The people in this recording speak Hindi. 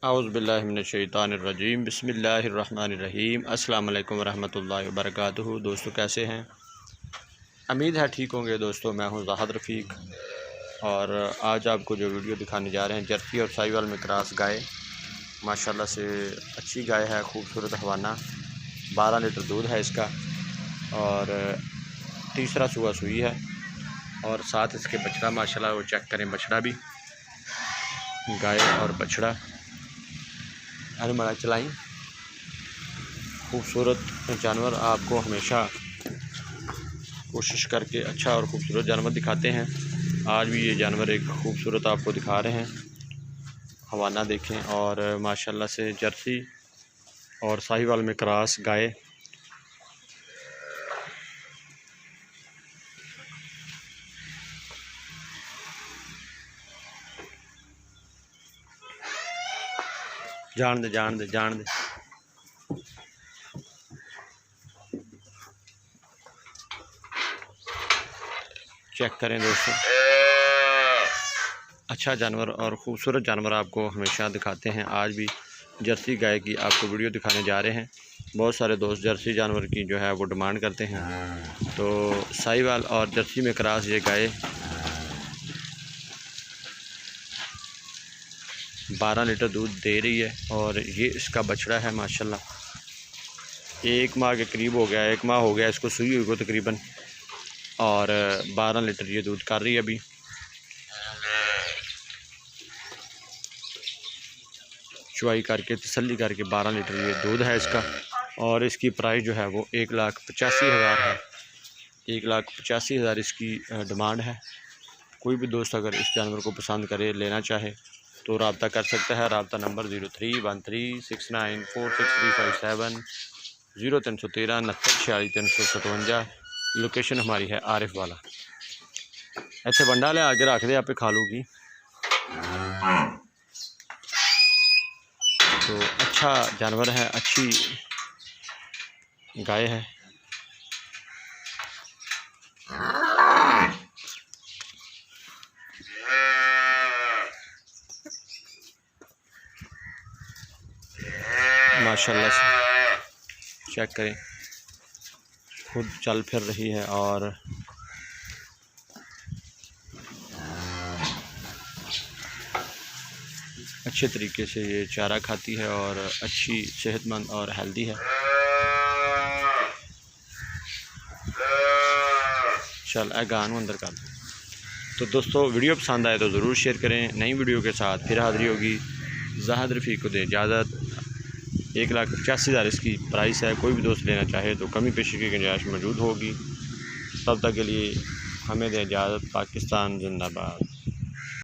औज़ुबिल्लाहिमिनश्शैतानिर्रजीम बिस्मिल्लाहिर्रहमानिर्रहीम अस्सलाम वालेकुम वरहमतुल्लाहि वबरकातुहू। दोस्तों कैसे हैं? उम्मीद है ठीक होंगे। दोस्तों मैं हूं ज़ाहिद रफ़ीक और आज आपको जो वीडियो दिखाने जा रहे हैं जर्सी और साहिवाल में क्रॉस गाय माशाल्लाह से अच्छी गाय है, खूबसूरत हवाना। 12 लीटर दूध है इसका और तीसरा सुबह सुई है और साथ इसके बछड़ा माशाल्लाह वो चेक करें, बछड़ा भी गाय और बछड़ा अरे मड़ा चलाई। खूबसूरत जानवर आपको हमेशा कोशिश करके अच्छा और ख़ूबसूरत जानवर दिखाते हैं। आज भी ये जानवर एक खूबसूरत आपको दिखा रहे हैं। हवाना देखें और माशाल्लाह से जर्सी और साहिवाल में क्रॉस गाय। जान दे जान दे जान दे। चेक करें दोस्तों, अच्छा जानवर और ख़ूबसूरत जानवर आपको हमेशा दिखाते हैं। आज भी जर्सी गाय की आपको वीडियो दिखाने जा रहे हैं। बहुत सारे दोस्त जर्सी जानवर की जो है वो डिमांड करते हैं, तो साहिवाल और जर्सी में क्रॉस ये गाय 12 लीटर दूध दे रही है और ये इसका बछड़ा है माशाल्लाह। 1 माह के करीब हो गया, 1 माह हो गया इसको सुई हुई को तकरीबन, और 12 लीटर ये दूध कर रही है अभी। चुवाई करके तसल्ली करके 12 लीटर ये दूध है इसका और इसकी प्राइस जो है वो 1,85,000 है। 1,85,000 इसकी डिमांड है। कोई भी दोस्त अगर इस जानवर को पसंद करे, लेना चाहे तो रब्ता कर सकता है। रब्ता नंबर 0313694637 0313 6946 लोकेशन हमारी है आरिफ वाला। ऐसे बंडा ले आके रख दे, आप खा लूगी। तो अच्छा जानवर है, अच्छी गाय है। माशाल्लाह से चेक करें, खुद चल फिर रही है और अच्छे तरीके से ये चारा खाती है और अच्छी सेहतमंद और हेल्दी है। चल गानू अंदर कर। तो दोस्तों वीडियो पसंद आए तो ज़रूर शेयर करें। नई वीडियो के साथ फिर हाज़िरी होगी। ज़ाहिद रफ़ीक को दे इजाज़त। 1,85,000 इसकी प्राइस है। कोई भी दोस्त लेना चाहे तो कमी पेशी की गुंजाइश मौजूद होगी। तब तक के लिए हमें दे इजाज़त। पाकिस्तान जिंदाबाद।